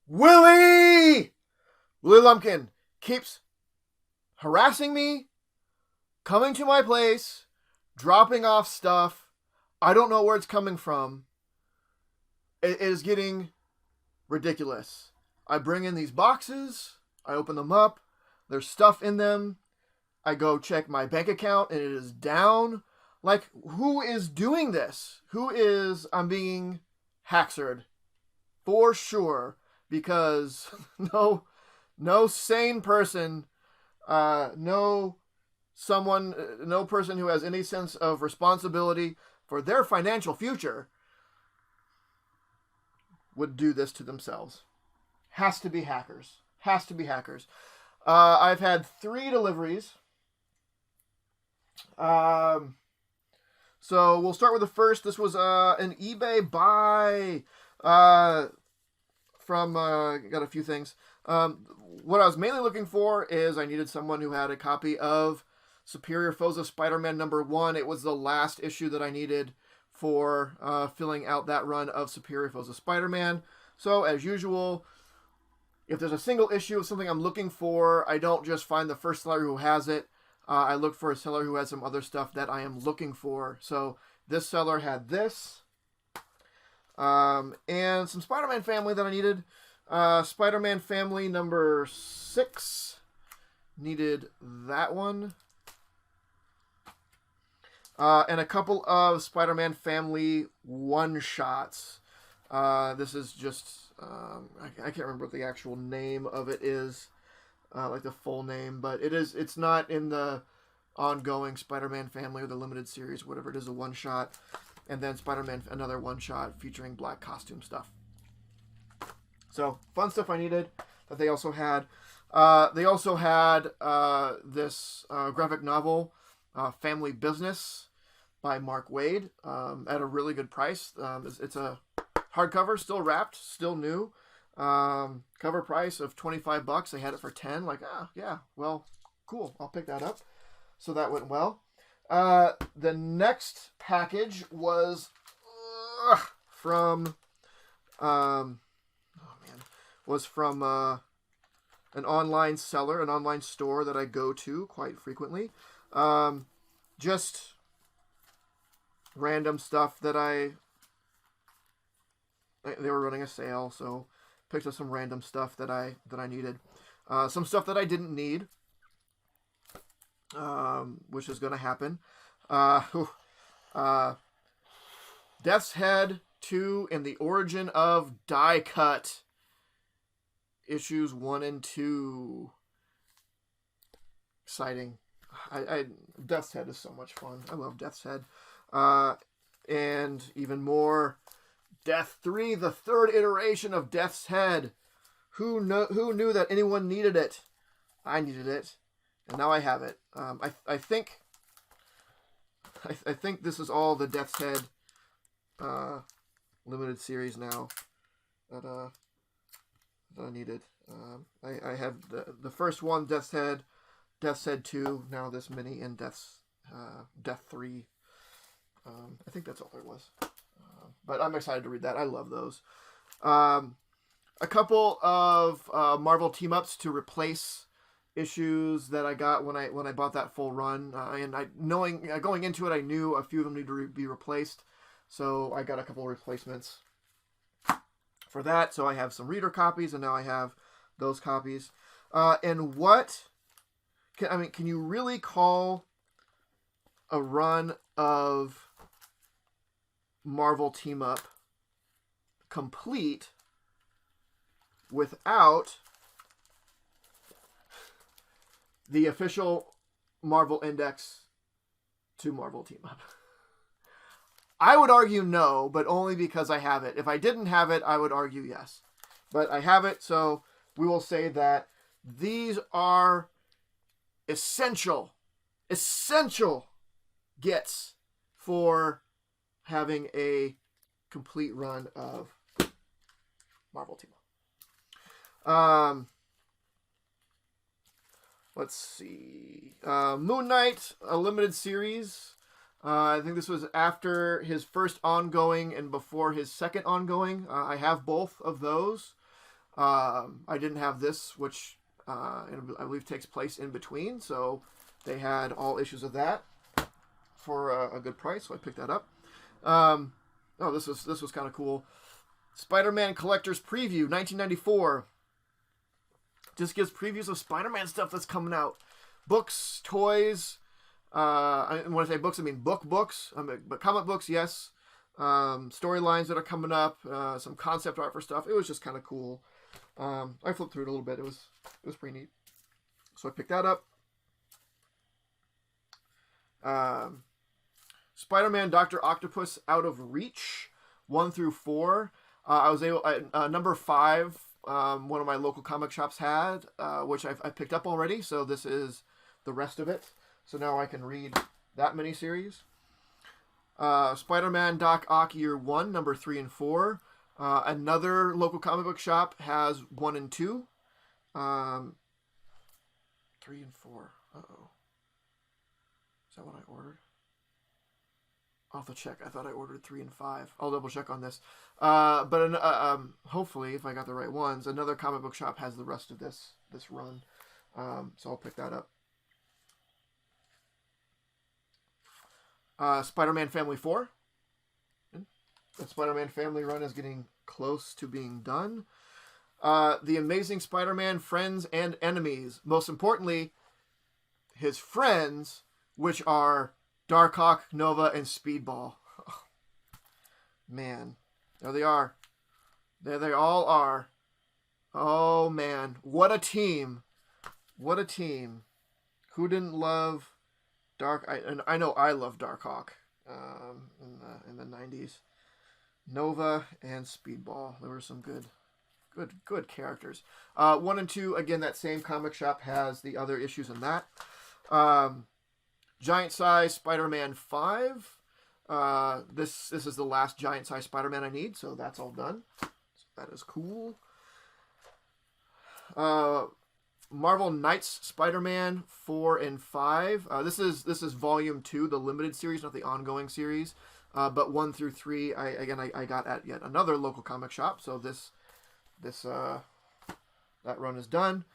Willie! Willie Lumpkin keeps harassing me, coming to my place, dropping off stuff. I don't know where it's coming from. It is getting ridiculous. I bring in these boxes, I open them up, there's stuff in them. I go check my bank account and it is down. Like, who is doing this? I'm being hacksered. For sure. Because no sane person, no person who has any sense of responsibility for their financial future would do this to themselves. Has to be hackers. I've had 3 deliveries. So we'll start with the first. This was an eBay buy from got a few things. What I was mainly looking for is I needed someone who had a copy of Superior Foes of Spider-Man #1. It was the last issue that I needed for filling out that run of Superior Foes of Spider-Man. So as usual, if there's a single issue of something I'm looking for, I don't just find the first seller who has it. I look for a seller who has some other stuff that I am looking for. So this seller had this. And some Spider-Man Family that I needed. Spider-Man Family #6. Needed that one. And a couple of Spider-Man Family one-shots. This is just... I can't remember what the actual name of it is. Like the full name. But it's not in the ongoing Spider-Man Family or the limited series, whatever it is, a one-shot. And then Spider-Man, another one-shot featuring black costume stuff. So, fun stuff I needed that they also had. They also had this graphic novel, Family Business, by Mark Waid, at a really good price. It's a hardcover, still wrapped, still new. Cover price of $25. They had it for $10. Like, yeah, well, cool. I'll pick that up. So that went well. The next package was from an online seller, an online store that I go to quite frequently. Just random stuff that they were running a sale, so picked up some random stuff that I needed. Some stuff that I didn't need, which is going to happen. Death's Head 2 and the Origin of Die Cut. Issues 1 and 2. Exciting. Death's Head is so much fun. I love Death's Head. And even more, Death 3, the 3rd iteration of Death's Head. Who knew that anyone needed it? I needed it, and now I have it. I think this is all the Death's Head limited series now that I needed. I had the first one, Death's Head 2, now this mini, and Death 3. I think that's all there was. But I'm excited to read that. I love those. A couple of Marvel team-ups to replace issues that I got when I bought that full run. And going into it, I knew a few of them need to be replaced. So I got a couple of replacements for that. So I have some reader copies, and now I have those copies. And can you really call a run of Marvel team-up complete without the official Marvel Index to Marvel Team-Up? I would argue no, but only because I have it. If I didn't have it, I would argue yes. But I have it, so we will say that these are essential gets for having a complete run of Marvel Team-Up. Let's see. Moon Knight, a limited series. I think this was after his first ongoing and before his second ongoing. I have both of those. I didn't have this, which I believe takes place in between, so they had all issues of that for a good price, so I picked that up. Oh, this was kind of cool. Spider-Man Collector's Preview, 1994. Just gives previews of Spider-Man stuff that's coming out. Books, toys. When I say books, I mean books. But comic books, yes. Storylines that are coming up. Some concept art for stuff. It was just kind of cool. I flipped through it a little bit. It was pretty neat. So I picked that up. Spider-Man Dr. Octopus Out of Reach, 1 through 4. I was able, number 5, one of my local comic shops had, which I picked up already, so this is the rest of it. So now I can read that miniseries. Spider-Man Doc Ock Year 1, number 3 and 4. Another local comic book shop has 1 and 2. 3 and 4. Uh-oh. Is that what I ordered? I'll have to check. I thought I ordered 3 and 5. I'll double check on this. But hopefully, if I got the right ones, another comic book shop has the rest of this run. So I'll pick that up. Spider-Man Family 4. The Spider-Man Family run is getting close to being done. The Amazing Spider-Man Friends and Enemies. Most importantly, his friends, which are Darkhawk, Nova, and Speedball. Oh, man. There they are. There they all are. Oh, man. What a team. What a team. Who didn't love I know I love Darkhawk in the 90s. Nova and Speedball. There were some good characters. 1 and 2, again, that same comic shop has the other issues in that. Giant Size Spider-Man 5. This is the last Giant Size Spider-Man I need, so that's all done. So that is cool. Marvel Knights Spider-Man 4 and 5. This is Volume 2, the limited series, not the ongoing series. But 1 through 3, I got at yet another local comic shop. So that run is done.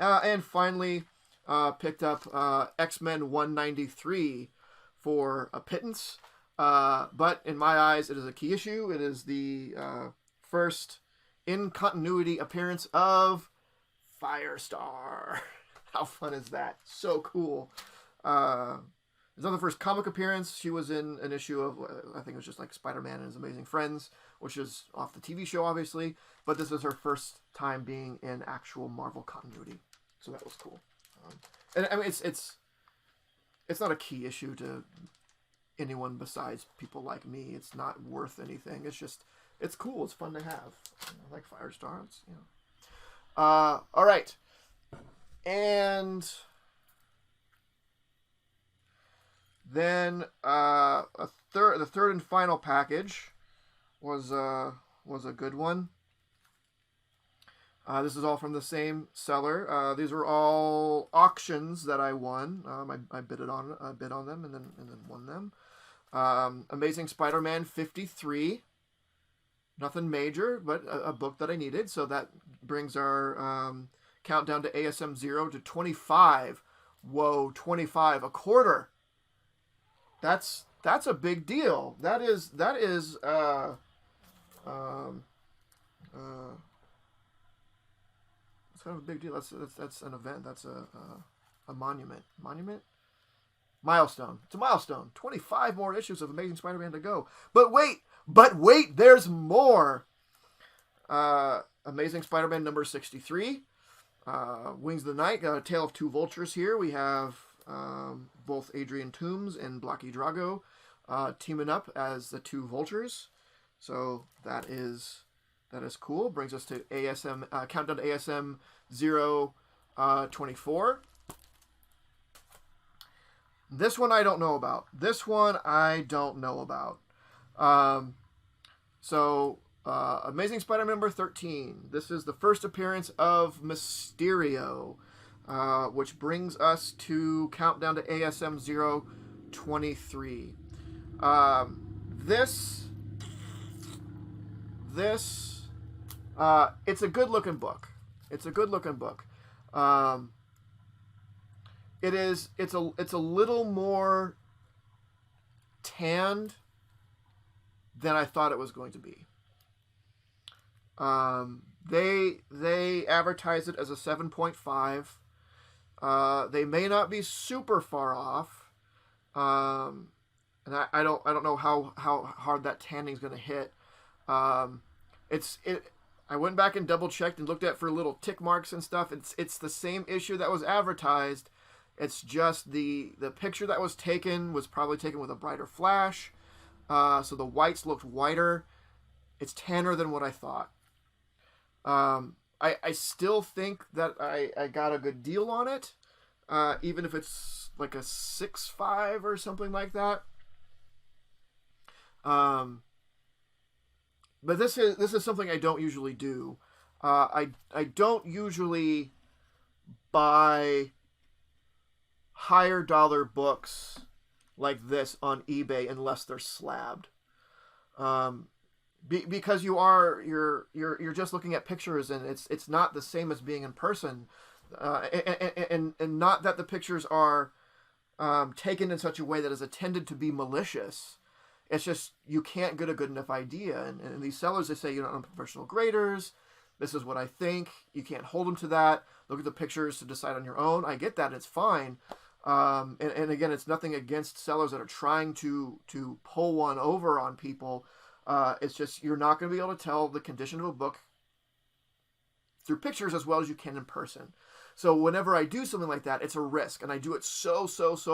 And finally, picked up X-Men 193 for a pittance. But in my eyes, it is a key issue. It is the first in-continuity appearance of Firestar. How fun is that? So cool. It's not the first comic appearance. She was in an issue of, I think it was just like Spider-Man and His Amazing Friends, which is off the TV show, obviously. But this is her first time being in actual Marvel continuity. So that was cool. And I mean, it's not a key issue to anyone besides people like me. It's not worth anything. It's just, it's cool. It's fun to have. I like Firestar. It's, you know. All right. And then the third and final package was a good one. This is all from the same seller. These were all auctions that I won. I bid on them and then won them. Amazing Spider-Man 53. Nothing major, but a book that I needed. So that brings our countdown to ASM 0 to 25. Whoa, 25, a quarter. That's a big deal. That is that's kind of a big deal. That's an event. That's a monument. Milestone. It's a milestone. 25 more issues of Amazing Spider-Man to go. But wait, there's more. Amazing Spider-Man number 63. Wings of the Night. Got a Tale of Two Vultures here. We have both Adrian Toomes and Blocky Drago teaming up as the two Vultures. So that is cool. Brings us to ASM countdown to ASM 024. This one I don't know about. Amazing Spider-Man number 13. This is the first appearance of Mysterio, which brings us to countdown to ASM 023. This It's a good looking book. It's a good looking book. Um, it is. It's a little more tanned than I thought it was going to be. They advertise it as a 7.5. They may not be super far off. And I don't know how hard that tanning is going to hit. Um, it's it. I went back and double checked and looked at for little tick marks and stuff. It's the same issue that was advertised. It's just the picture that was taken was probably taken with a brighter flash, so the whites looked whiter. It's tanner than what I thought. I still think that I got a good deal on it, even if it's like a 6.5 or something like that. Um, but this is something I don't usually do. I don't usually buy higher dollar books like this on eBay unless they're slabbed. Um, because you're just looking at pictures and it's not the same as being in person, and not that the pictures are taken in such a way that is intended to be malicious. It's just you can't get a good enough idea. And these sellers, they say, I'm professional graders. This is what I think. You can't hold them to that. Look at the pictures to decide on your own. I get that. It's fine. And again, it's nothing against sellers that are trying to pull one over on people. It's just you're not going to be able to tell the condition of a book through pictures as well as you can in person. So whenever I do something like that, it's a risk, and I do it so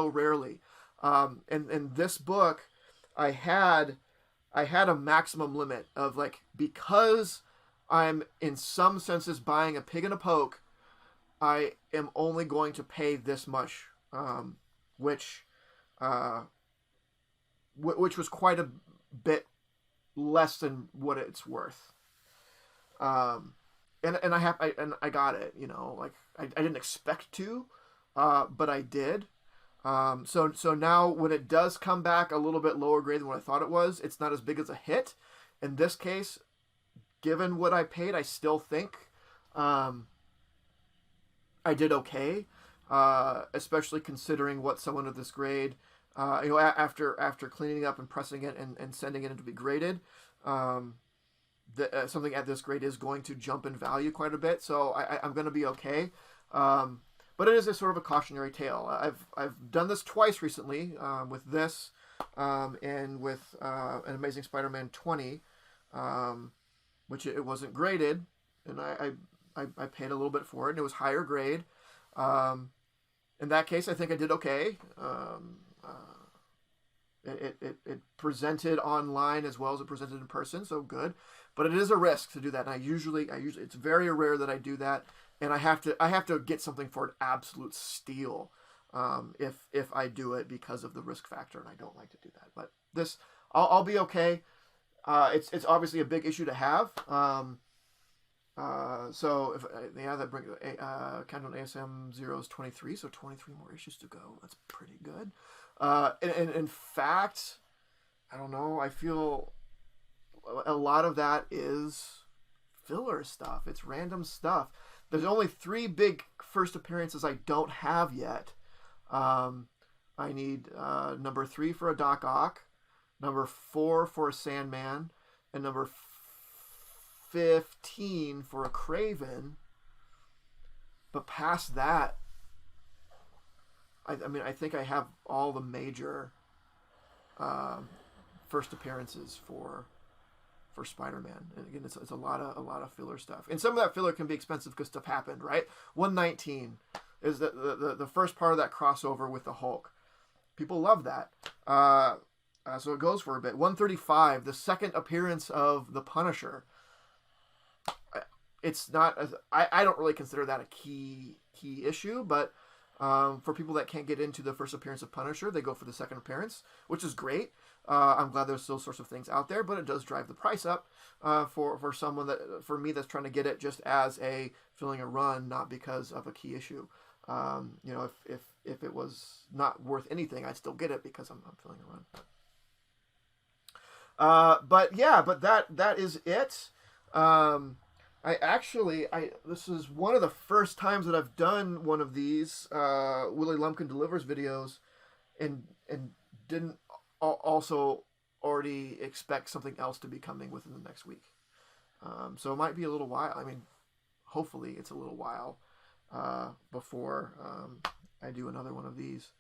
rarely. And this book, I had a maximum limit of, like, because I'm in some senses buying a pig in a poke, I am only going to pay this much, which was quite a bit less than what it's worth. And I got it. Like I didn't expect to, but I did. So now when it does come back a little bit lower grade than what I thought it was, it's not as big as a hit. In this case, given what I paid, I still think I did okay, especially considering what someone of this grade, after cleaning up and pressing it and sending it in to be graded, something at this grade is going to jump in value quite a bit. So I'm going to be okay. But it is a sort of a cautionary tale. I've done this twice recently, with this, and with an Amazing Spider-Man 20, which it wasn't graded, and I paid a little bit for it, and it was higher grade. In that case, I think I did okay. It presented online as well as it presented in person, so good. But it is a risk to do that, and I usually it's very rare that I do that. And I have to get something for an absolute steal, if I do it because of the risk factor, and I don't like to do that. But this, I'll be okay. It's obviously a big issue to have. So if that brings Countdown ASM 0 is 23, so 23 more issues to go. That's pretty good. And in fact, I don't know. I feel a lot of that is filler stuff. It's random stuff. There's only 3 big first appearances I don't have yet. I need number 3 for a Doc Ock, number 4 for a Sandman, and number 15 for a Craven. But past that, I think I have all the major first appearances for Spider-Man. And again, it's a lot of filler stuff, and some of that filler can be expensive because stuff happened, right? 119 is the first part of that crossover with the Hulk. People love that, so it goes for a bit. 135, the second appearance of the Punisher. It's not as I don't really consider that a key issue, but for people that can't get into the first appearance of Punisher, they go for the second appearance, which is great. I'm glad there's those sorts of things out there, but it does drive the price up for someone for me that's trying to get it just as a filling a run, not because of a key issue. If it was not worth anything, I'd still get it because I'm filling a run. But that is it. This is one of the first times that I've done one of these Willie Lumpkin delivers videos, and didn't also already expect something else to be coming within the next week. So it might be a little while. I mean, hopefully it's a little while before I do another one of these.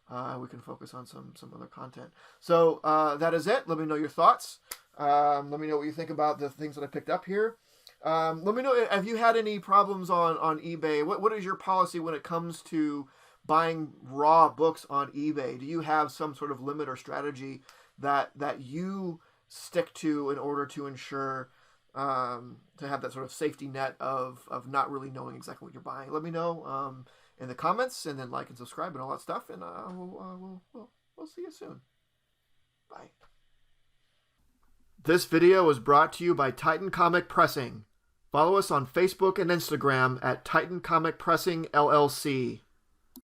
We can focus on some other content. So that is it. Let me know your thoughts. Let me know what you think about the things that I picked up here. Let me know, have you had any problems on eBay? What is your policy when it comes to buying raw books on eBay? Do you have some sort of limit or strategy that you stick to in order to ensure to have that sort of safety net of not really knowing exactly what you're buying? Let me know in the comments, and then like and subscribe and all that stuff, and we'll see you soon. Bye. This video was brought to you by Titan Comic Pressing. Follow us on Facebook and Instagram at Titan Comic Pressing LLC.